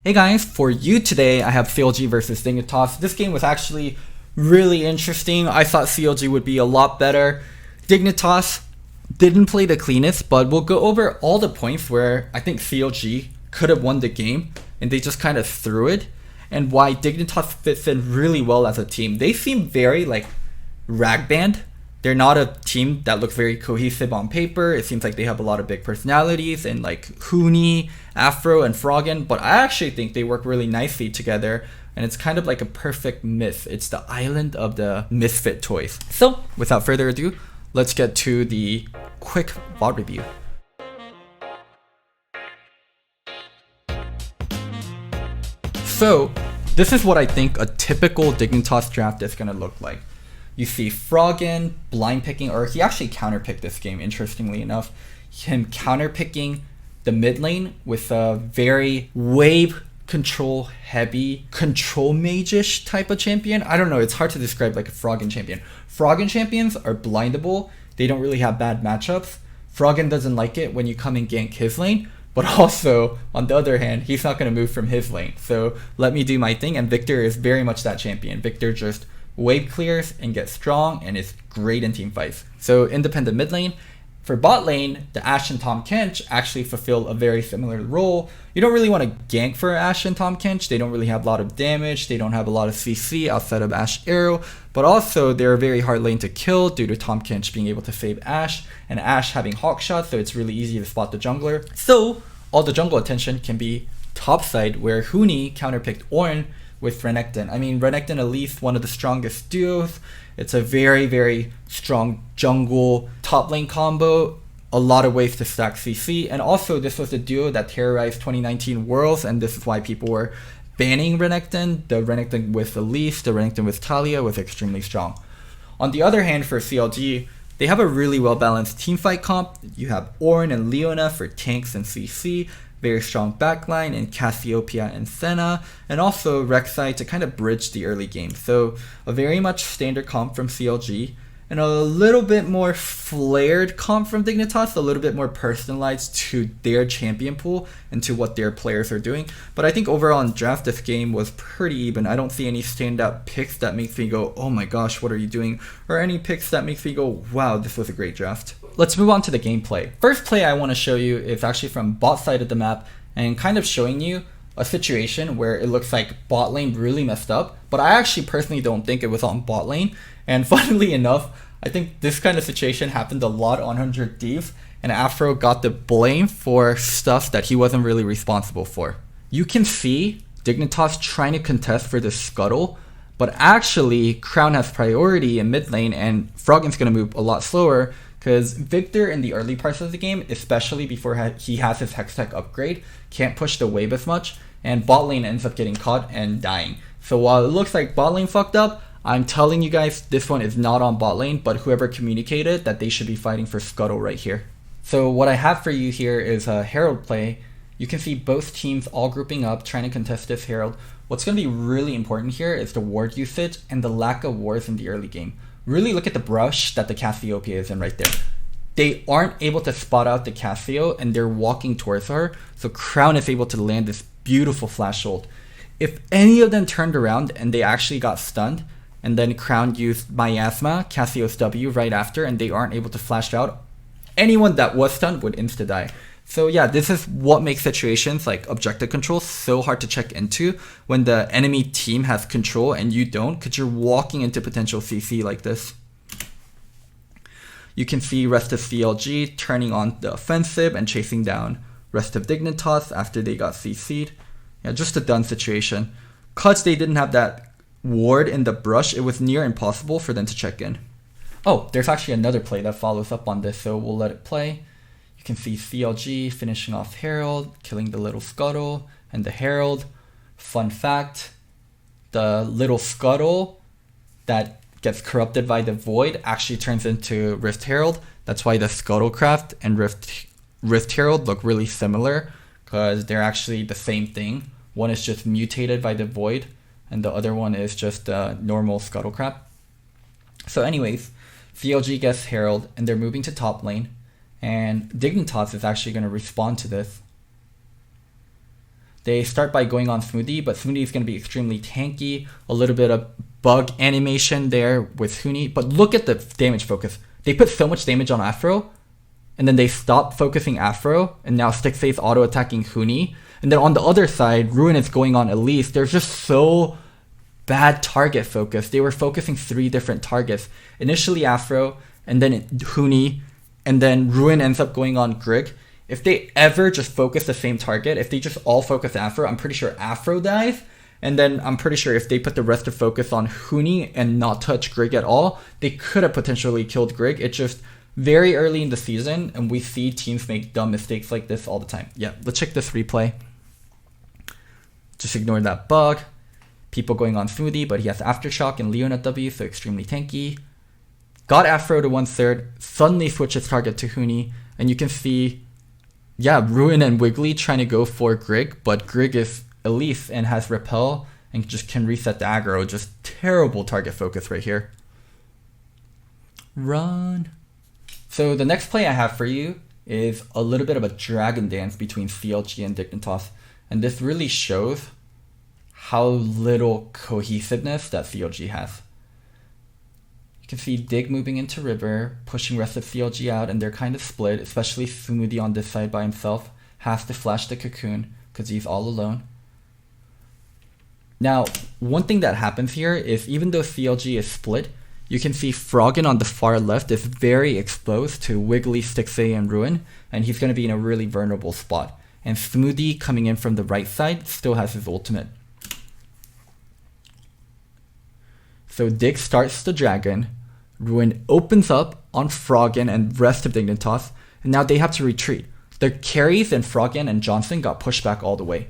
Hey guys, for you today I have CLG versus Dignitas. This game was actually really interesting. I thought CLG would be a lot better. Dignitas didn't play the cleanest, but we'll go over all the points where I think CLG could have won the game and they just kind of threw it, and why Dignitas fits in really well as a team. They seem very like rag band. They're not a team that looks very cohesive on paper. It seems like they have a lot of big personalities and like Hooney, Afro, and Froggen, but I actually think they work really nicely together, and it's kind of like a perfect myth. It's the island of the misfit toys. So without further ado, let's get to the quick VOD review. So this is what I think a typical Dignitas draft is going to look like. You see Froggen blind picking, or he actually counterpicked this game, interestingly enough. Him counterpicking the mid lane with a very wave control heavy, control mage-ish type of champion. I don't know, it's hard to describe like a Froggen champion. Froggen champions are blindable. They don't really have bad matchups. Froggen doesn't like it when you come and gank his lane, but also, on the other hand, he's not going to move from his lane. So let me do my thing, and Victor is very much that champion. Victor just wave clears and gets strong and is great in team fights. So independent mid lane. For bot lane, the Ashe and Tahm Kench actually fulfill a very similar role. You don't really want to gank for Ashe and Tahm Kench. They don't really have a lot of damage. They don't have a lot of CC outside of Ashe Arrow. But also, they're a very hard lane to kill due to Tahm Kench being able to save Ashe, and Ashe having hawk shot, so it's really easy to spot the jungler. So all the jungle attention can be topside, where Hooney counterpicked Ornn with Renekton. I mean, Renekton at least one of the strongest duos. It's a very, very strong jungle top lane combo. A lot of ways to stack CC. And also, this was the duo that terrorized 2019 Worlds, and this is why people were banning Renekton. The Renekton with Elise, the Renekton with Talia was extremely strong. On the other hand, for CLG, they have a really well-balanced teamfight comp. You have Ornn and Leona for tanks and CC, very strong backline in Cassiopeia and Senna, and also Rek'Sai to kind of bridge the early game. So a very much standard comp from CLG, and a little bit more flared comp from Dignitas, a little bit more personalized to their champion pool and to what their players are doing. But I think overall in draft, this game was pretty even. I don't see any standout picks that makes me go, oh my gosh, what are you doing? Or any picks that makes me go, wow, this was a great draft. Let's move on to the gameplay. First play I want to show you is actually from bot side of the map, and kind of showing you a situation where it looks like bot lane really messed up, but I actually personally don't think it was on bot lane. And funnily enough, I think this kind of situation happened a lot on 100 Thieves, and Afro got the blame for stuff that he wasn't really responsible for. You can see Dignitas trying to contest for the scuttle, but actually Crown has priority in mid lane, and Froggen's going to move a lot slower because Victor in the early parts of the game, especially before he has his Hextech upgrade, can't push the wave as much, and bot lane ends up getting caught and dying. So while it looks like bot lane fucked up, I'm telling you guys, this one is not on bot lane, but whoever communicated that they should be fighting for scuttle right here. So what I have for you here is a Herald play. You can see both teams all grouping up, trying to contest this Herald. What's going to be really important here is the ward usage and the lack of wards in the early game. Really look at the brush that the Cassiopeia is in right there. They aren't able to spot out the Cassio, and they're walking towards her, so Crown is able to land this beautiful flash ult. If any of them turned around and they actually got stunned, and then Crown used Miasma, Cassio's W, right after, and they aren't able to flash out, anyone that was stunned would insta-die. So yeah, this is what makes situations like objective control so hard to check into when the enemy team has control and you don't, because you're walking into potential CC like this. You can see rest of CLG turning on the offensive and chasing down rest of Dignitas after they got CC'd. Yeah, just a done situation. Because they didn't have that ward in the brush, it was near impossible for them to check in. Oh, there's actually another play that follows up on this, so we'll let it play. You can see CLG finishing off Herald, killing the little scuttle, and the Herald. Fun fact, the little scuttle that gets corrupted by the void actually turns into Rift Herald. That's why the Scuttlecraft and Rift Herald look really similar, because they're actually the same thing. One is just mutated by the void, and the other one is just normal Scuttlecraft. So anyways, CLG gets Herald, and they're moving to top lane. And Dignitas is actually going to respond to this. They start by going on Smoothie, but Smoothie is going to be extremely tanky. A little bit of bug animation there with Huni. But look at the damage focus. They put so much damage on Afro, and then they stop focusing Afro, and now Stixxay is auto-attacking Huni. And then on the other side, Ruin is going on Elise. There's just so bad target focus. They were focusing 3 different targets. Initially Afro, and then Huni, and then Ruin ends up going on Grig. If they ever just focus the same target, if they just all focus Afro, I'm pretty sure Afro dies. And then I'm pretty sure if they put the rest of focus on Huni and not touch Grig at all, they could have potentially killed Grig. It's just very early in the season, and we see teams make dumb mistakes like this all the time. Yeah, let's check this replay. Just ignore that bug. People going on Smoothie, but he has Aftershock and Leon at W, so extremely tanky. Got Afro to 1/3, suddenly switches target to Huni, and you can see, yeah, Ruin and Wiggly trying to go for Grig, but Grig is Elise and has Repel and just can reset the aggro. Just terrible target focus right here. Run. So the next play I have for you is a little bit of a dragon dance between CLG and Dignitas, and this really shows how little cohesiveness that CLG has. You can see Dig moving into river, pushing rest of CLG out, and they're kind of split, especially Smoothie on this side by himself. Has to flash the cocoon because he's all alone. Now, one thing that happens here is even though CLG is split, you can see Froggen on the far left is very exposed to Wiggly, Stixxay, and Ruin, and he's going to be in a really vulnerable spot. And Smoothie coming in from the right side still has his ultimate. So Dig starts the dragon, Ruin opens up on Froggen and rest of Dignitas, and now they have to retreat. The carries and Froggen and Johnson got pushed back all the way.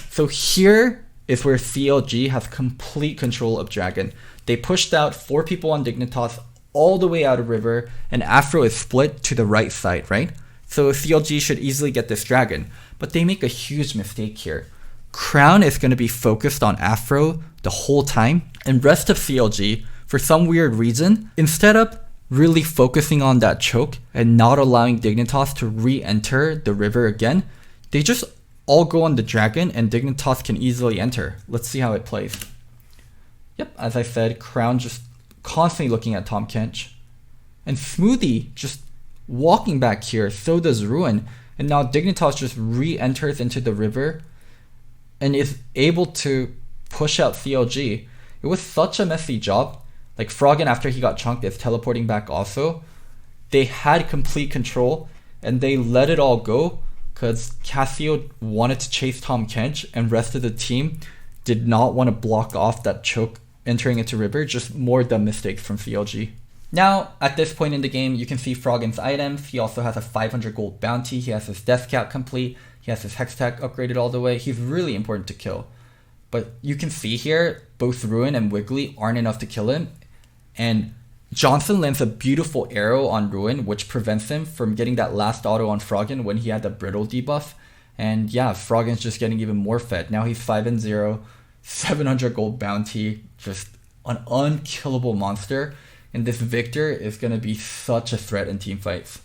So here is where CLG has complete control of dragon. They pushed out 4 people on Dignitas all the way out of river, and Afro is split to the right side, right? So CLG should easily get this dragon, but they make a huge mistake here. Crown is going to be focused on Afro the whole time, and rest of CLG, for some weird reason, instead of really focusing on that choke and not allowing Dignitas to re-enter the river again, they just all go on the dragon and Dignitas can easily enter. Let's see how it plays. Yep, as I said, Crown just constantly looking at Tahm Kench. And Smoothie just walking back here, so does Ruin. And now Dignitas just re-enters into the river and is able to push out CLG. It was such a messy job. Like Froggen, after he got chunked, is teleporting back also. They had complete control and they let it all go because Cassio wanted to chase Tahm Kench and rest of the team did not want to block off that choke entering into river. Just more dumb mistakes from CLG. Now, at this point in the game, you can see Froggen's items. He also has a 500 gold bounty. He has his death cap complete. He has his hex tech upgraded all the way. He's really important to kill. But you can see here, both Ruin and Wiggly aren't enough to kill him. And Johnson lands a beautiful arrow on Ruin, which prevents him from getting that last auto on Froggen when he had the brittle debuff. And yeah, Froggen's just getting even more fed. Now he's 5-0, 700 gold bounty, just an unkillable monster. And this Victor is going to be such a threat in teamfights.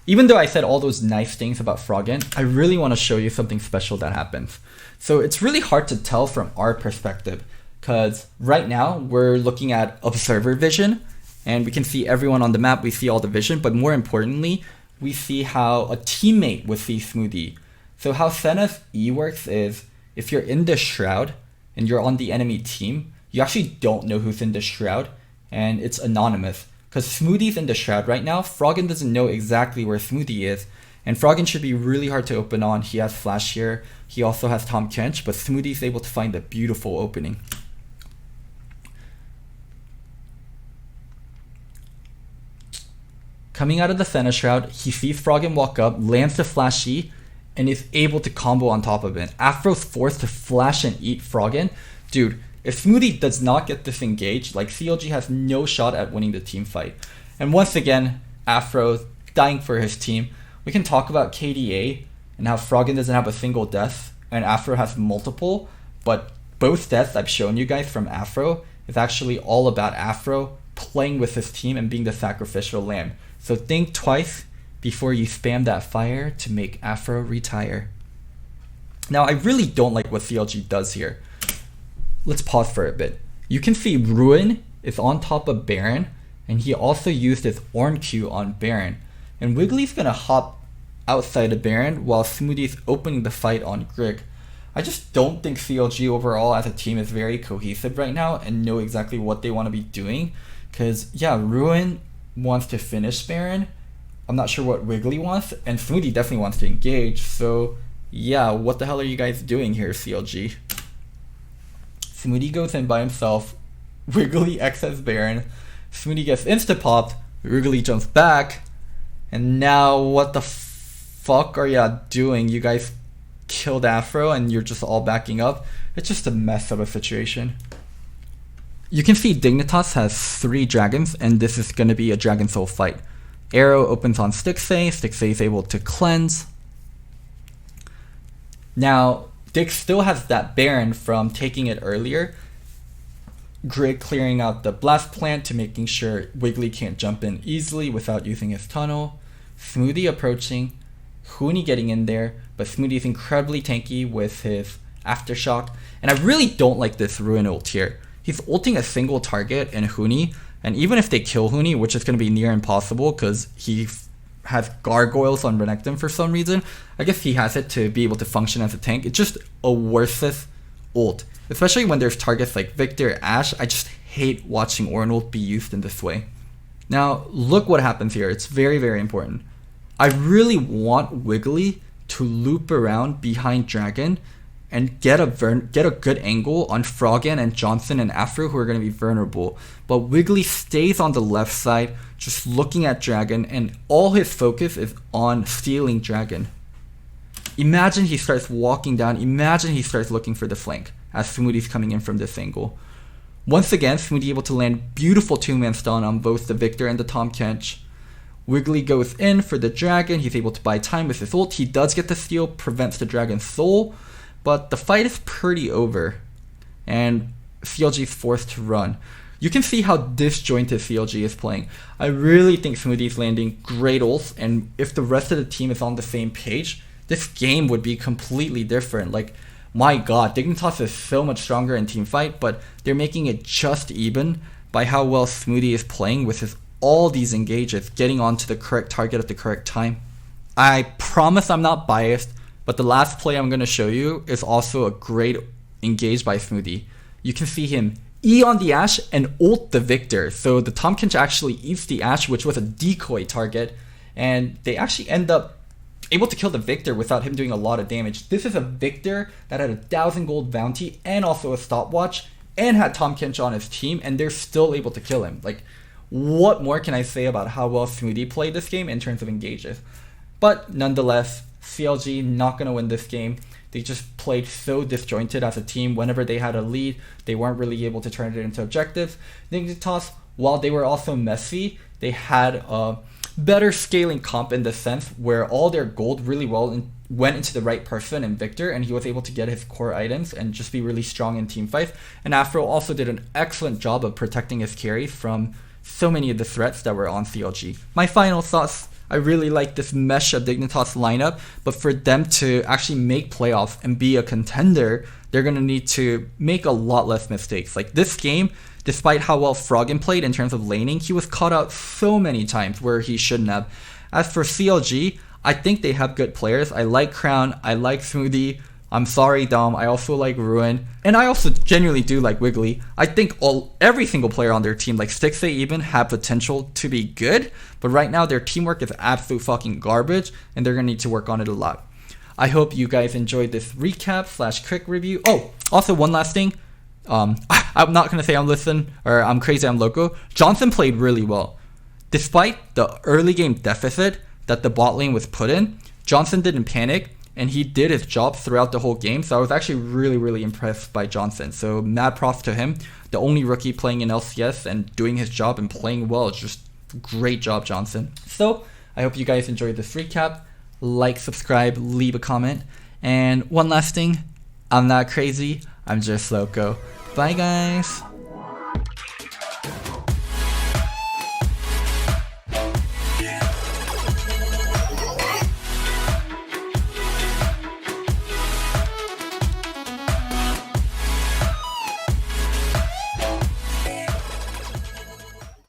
Even though I said all those nice things about Froggen, I really want to show you something special that happens. So it's really hard to tell from our perspective, because right now we're looking at observer vision, and we can see everyone on the map, we see all the vision, but more importantly, we see how a teammate would see Smoothie. So how Senna's E works is, if you're in the shroud and you're on the enemy team, you actually don't know who's in the shroud, and it's anonymous. Because Smoothie's in the shroud right now, Froggen doesn't know exactly where Smoothie is, and Froggen should be really hard to open on. He has flash here, he also has Tahm Kench, but Smoothie's able to find a beautiful opening. Coming out of the Senna shroud, he sees Froggen walk up, lands the flash E, and is able to combo on top of it. Afro's forced to flash and eat Froggen. Dude, if Smoothie does not get this engaged, like CLG has no shot at winning the team fight. And once again, Afro dying for his team. We can talk about KDA and how Froggen doesn't have a single death and Afro has multiple, but both deaths I've shown you guys from Afro is actually all about Afro playing with his team and being the sacrificial lamb. So think twice before you spam that fire to make Afro retire. Now, I really don't like what CLG does here. Let's pause for a bit. You can see Ruin is on top of Baron, and he also used his Ornn Q on Baron. And Wiggly's gonna hop outside of Baron while Smoothie's opening the fight on Grig. I just don't think CLG overall as a team is very cohesive right now and know exactly what they want to be doing. Because, yeah, Ruin wants to finish Baron. I'm not sure what Wiggly wants, and Smoothie definitely wants to engage. So, yeah, what the hell are you guys doing here, CLG? Smoothie goes in by himself. Wiggly XS Baron. Smoothie gets insta-popped. Wiggly jumps back. And now, what the fuck are ya doing? You guys killed Afro and you're just all backing up. It's just a mess of a situation. You can see Dignitas has 3 dragons, and this is going to be a Dragon Soul fight. Arrow opens on Stixxay. Stixxay is able to cleanse. Now, Dig still has that Baron from taking it earlier. Grig clearing out the Blast Plant to making sure Wiggly can't jump in easily without using his tunnel. Smoothie approaching. Huni getting in there, but Smoothie is incredibly tanky with his Aftershock. And I really don't like this Ruin ult here. He's ulting a single target in Huni, and even if they kill Huni, which is going to be near impossible because he has gargoyles on Renekton for some reason, I guess he has it to be able to function as a tank. It's just a worthless ult, especially when there's targets like Victor, Ashe. I just hate watching Ornn ult be used in this way. Now, look what happens here. It's very, very important. I really want Wiggly to loop around behind Dragon and get a good angle on Froggen and Johnson and Afro, who are going to be vulnerable. But Wiggly stays on the left side, just looking at Dragon, and all his focus is on stealing Dragon. Imagine he starts walking down. Imagine he starts looking for the flank as Smoothie's coming in from this angle. Once again, Smoothie able to land beautiful 2-man stun on both the Victor and the Tahm Kench. Wiggly goes in for the Dragon. He's able to buy time with his ult. He does get the steal, prevents the Dragon's soul, but the fight is pretty over, and CLG is forced to run. You can see how disjointed CLG is playing. I really think Smoothie is landing great ults, and if the rest of the team is on the same page, this game would be completely different. Like, my god, Dignitas is so much stronger in teamfight, but they're making it just even by how well Smoothie is playing with his all these engages, getting onto the correct target at the correct time. I promise I'm not biased, but the last play I'm going to show you is also a great engage by Smoothie. You can see him E on the Ashe and ult the Victor. So the Tahm Kench actually eats the Ashe, which was a decoy target, and they actually end up able to kill the Victor without him doing a lot of damage. This is a Victor that had 1,000 gold bounty and also a stopwatch and had Tahm Kench on his team, and they're still able to kill him. Like, what more can I say about how well Smoothie played this game in terms of engages? But nonetheless, CLG not going to win this game. They just played so disjointed as a team. Whenever they had a lead, they weren't really able to turn it into objectives. Dignitas, while they were also messy, they had a better scaling comp in the sense where all their gold really well went into the right person in Victor, and he was able to get his core items and just be really strong in team fights. And Afro also did an excellent job of protecting his carries from so many of the threats that were on CLG. My final thoughts: I really like this mesh of Dignitas lineup, but for them to actually make playoffs and be a contender, they're going to need to make a lot less mistakes. Like this game, despite how well Froggen played in terms of laning, he was caught out so many times where he shouldn't have. As for CLG, I think they have good players. I like Crown, I like Smoothie. I'm sorry, Dom, I also like Ruin, and I also genuinely do like Wiggly. I think every single player on their team, like Stixxay even, have potential to be good, but right now their teamwork is absolute fucking garbage, and they're gonna need to work on it a lot. I hope you guys enjoyed this recap / quick review. Oh, also one last thing. I'm not gonna say I'm crazy, I'm Loco. Johnson played really well. Despite the early game deficit that the bot lane was put in, Johnson didn't panic, and he did his job throughout the whole game. So I was actually really, really impressed by Johnson. So mad props to him. The only rookie playing in LCS and doing his job and playing well. Just great job, Johnson. So I hope you guys enjoyed this recap. Like, subscribe, leave a comment. And one last thing, I'm not crazy, I'm just Loco. Bye, guys.